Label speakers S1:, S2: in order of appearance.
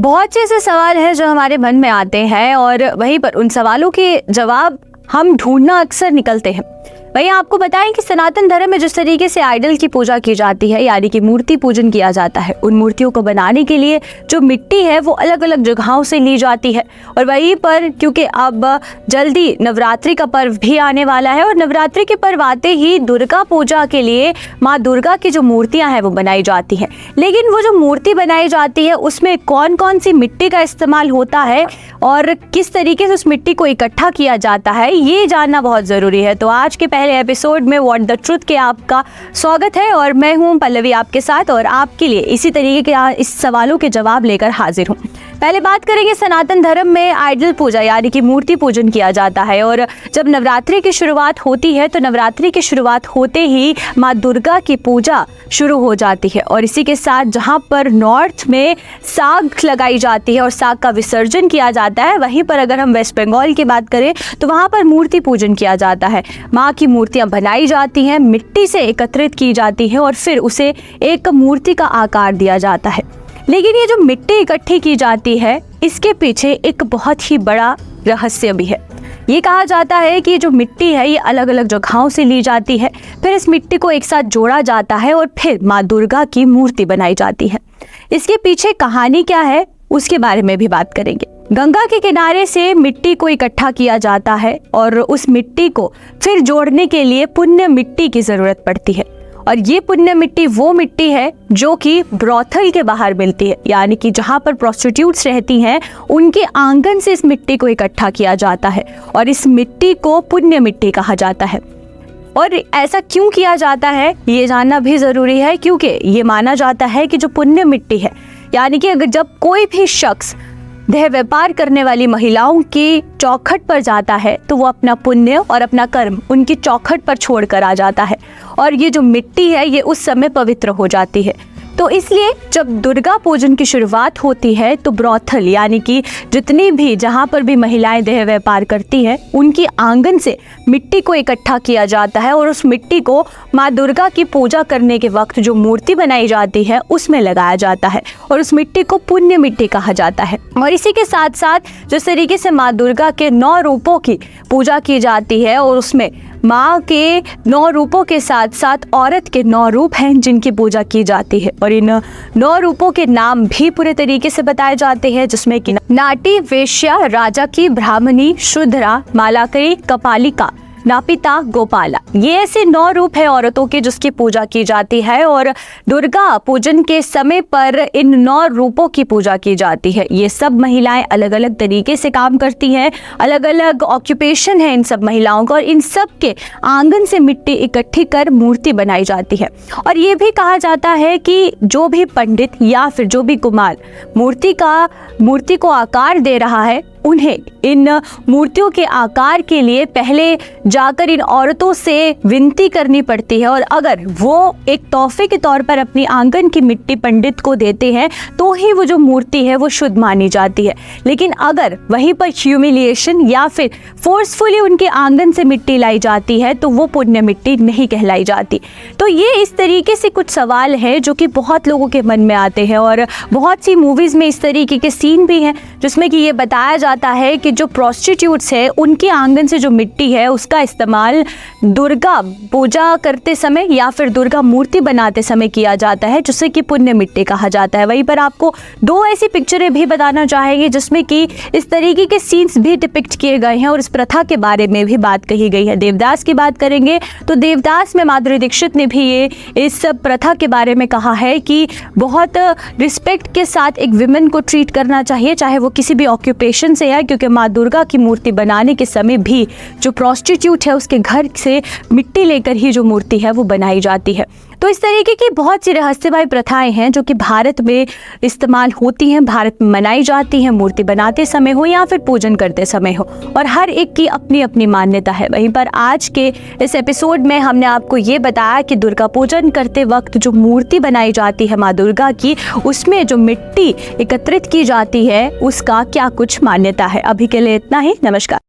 S1: बहुत से ऐसे सवाल हैं जो हमारे मन में आते हैं और वहीं पर उन सवालों के जवाब हम ढूंढना अक्सर निकलते हैं। वहीं आपको बताएं कि सनातन धर्म में जिस तरीके से आइडल की पूजा की जाती है, यानी कि मूर्ति पूजन किया जाता है, उन मूर्तियों को बनाने के लिए जो मिट्टी है वो अलग अलग जगहों से ली जाती है। और वहीं पर क्योंकि अब जल्दी नवरात्रि का पर्व भी आने वाला है और नवरात्रि के पर्व आते ही दुर्गा पूजा के लिए माँ दुर्गा की जो मूर्तियाँ हैं वो बनाई जाती हैं। लेकिन वो जो मूर्ति बनाई जाती है उसमें कौन कौन सी मिट्टी का इस्तेमाल होता है और किस तरीके से उस मिट्टी को इकट्ठा किया जाता है, ये जानना बहुत ज़रूरी है। तो आज के पहले एपिसोड में व्हाट द ट्रुथ के आपका स्वागत है और मैं हूं पल्लवी आपके साथ और आपके लिए इसी तरीके के इस सवालों के जवाब लेकर हाजिर हूं। पहले बात करेंगे सनातन धर्म में आइडल पूजा यानी कि मूर्ति पूजन किया जाता है और जब नवरात्रि की शुरुआत होती है तो नवरात्रि की शुरुआत होते ही माँ दुर्गा की पूजा शुरू हो जाती है। और इसी के साथ जहाँ पर नॉर्थ में साग लगाई जाती है और साग का विसर्जन किया जाता है, वहीं पर अगर हम वेस्ट बंगाल की बात करें तो वहाँ पर मूर्ति पूजन किया जाता है। माँ की मूर्तियाँ बनाई जाती हैं, मिट्टी से एकत्रित की जाती है और फिर उसे एक मूर्ति का आकार दिया जाता है। लेकिन ये जो मिट्टी इकट्ठी की जाती है इसके पीछे एक बहुत ही बड़ा रहस्य भी है। ये कहा जाता है कि जो मिट्टी है ये अलग अलग जगहों से ली जाती है, फिर इस मिट्टी को एक साथ जोड़ा जाता है और फिर माँ दुर्गा की मूर्ति बनाई जाती है। इसके पीछे कहानी क्या है उसके बारे में भी बात करेंगे। गंगा के किनारे से मिट्टी को इकट्ठा किया जाता है और उस मिट्टी को फिर जोड़ने के लिए पुण्य मिट्टी की जरूरत पड़ती है। और ये पुण्य मिट्टी वो मिट्टी है जो कि ब्रोथल के बाहर मिलती है, यानी कि जहाँ पर प्रोस्टिट्यूट्स रहती हैं उनके आंगन से इस मिट्टी को इकट्ठा किया जाता है और इस मिट्टी को पुण्य मिट्टी कहा जाता है। और ऐसा क्यों किया जाता है ये जानना भी ज़रूरी है, क्योंकि ये माना जाता है कि जो पुण्य मिट्टी है, यानी कि अगर जब कोई भी शख्स देह व्यापार करने वाली महिलाओं की चौखट पर जाता है तो वो अपना पुण्य और अपना कर्म उनकी चौखट पर छोड़ कर आ जाता है और ये जो मिट्टी है ये उस समय पवित्र हो जाती है। तो इसलिए जब दुर्गा पूजन की शुरुआत होती है तो ब्रोथल यानी कि जितनी भी जहाँ पर भी महिलाएं देह व्यापार करती हैं उनकी आंगन से मिट्टी को इकट्ठा किया जाता है और उस मिट्टी को माँ दुर्गा की पूजा करने के वक्त जो मूर्ति बनाई जाती है उसमें लगाया जाता है और उस मिट्टी को पुण्य मिट्टी कहा जाता है। और इसी के साथ साथ जिस तरीके से माँ दुर्गा के 9 रूपों की पूजा की जाती है और उसमें माँ के 9 रूपों के साथ साथ औरत के 9 रूप हैं जिनकी पूजा की जाती है और इन 9 रूपों के नाम भी पूरे तरीके से बताए जाते हैं, जिसमें कि नाटी, वेश्या, राजकी, ब्राह्मणी, शूद्रा, मालाकरी, कपालिका, नापिता, गोपाला, ये ऐसे 9 रूप है औरतों के जिसकी पूजा की जाती है। और दुर्गा पूजन के समय पर इन 9 रूपों की पूजा की जाती है। ये सब महिलाएं अलग अलग तरीके से काम करती हैं, अलग अलग ऑक्यूपेशन है इन सब महिलाओं का और इन सब के आंगन से मिट्टी इकट्ठी कर मूर्ति बनाई जाती है। और ये भी कहा जाता है कि जो भी पंडित या फिर जो भी कुम्हार मूर्ति को आकार दे रहा है उन्हें इन मूर्तियों के आकार के लिए पहले जाकर इन औरतों से विनती करनी पड़ती है और अगर वो एक तोहफे के तौर पर अपनी आंगन की मिट्टी पंडित को देते हैं तो ही वो जो मूर्ति है वो शुद्ध मानी जाती है। लेकिन अगर वहीं पर ह्यूमिलिएशन या फिर फोर्सफुली उनके आंगन से मिट्टी लाई जाती है तो वो पुण्य मिट्टी नहीं कहलाई जाती। तो ये इस तरीके से कुछ सवाल हैं जो कि बहुत लोगों के मन में आते हैं और बहुत सी मूवीज़ में इस तरीके के सीन भी हैं जिसमें कि ये बताया जाता है कि जो प्रोस्टिट्यूट्स है उनके आंगन से जो मिट्टी है उसका इस्तेमाल दुर्गा पूजा करते समय या फिर दुर्गा मूर्ति बनाते समय किया जाता है, जिसे कि पुण्य मिट्टी कहा जाता है। वहीं पर आपको 2 ऐसी पिक्चरें भी बताना चाहेंगे जिसमें कि इस तरीके के सीन्स भी डिपिक्ट किए गए हैं और इस प्रथा के बारे में भी बात कही गई है। देवदास की बात करेंगे तो देवदास में माधुरी दीक्षित ने भी ये इस प्रथा के बारे में कहा है कि बहुत रिस्पेक्ट के साथ एक विमेन को ट्रीट करना चाहिए, चाहे वो किसी भी ऑक्यूपेशन से है, क्योंकि माँ दुर्गा की मूर्ति बनाने के समय भी जो प्रोस्टिट्यूट है उसके घर से मिट्टी लेकर ही जो मूर्ति है वो बनाई जाती है। तो इस तरीके की बहुत सी रहस्यमय प्रथाएं हैं जो कि भारत में इस्तेमाल होती हैं, भारत में मनाई जाती हैं, मूर्ति बनाते समय हो या फिर पूजन करते समय हो, और हर एक की अपनी अपनी मान्यता है। वहीं पर आज के इस एपिसोड में हमने आपको ये बताया कि दुर्गा पूजन करते वक्त जो मूर्ति बनाई जाती है माँ दुर्गा की, उसमें जो मिट्टी एकत्रित की जाती है उसका क्या कुछ मान्यता है। अभी के लिए इतना ही, नमस्कार।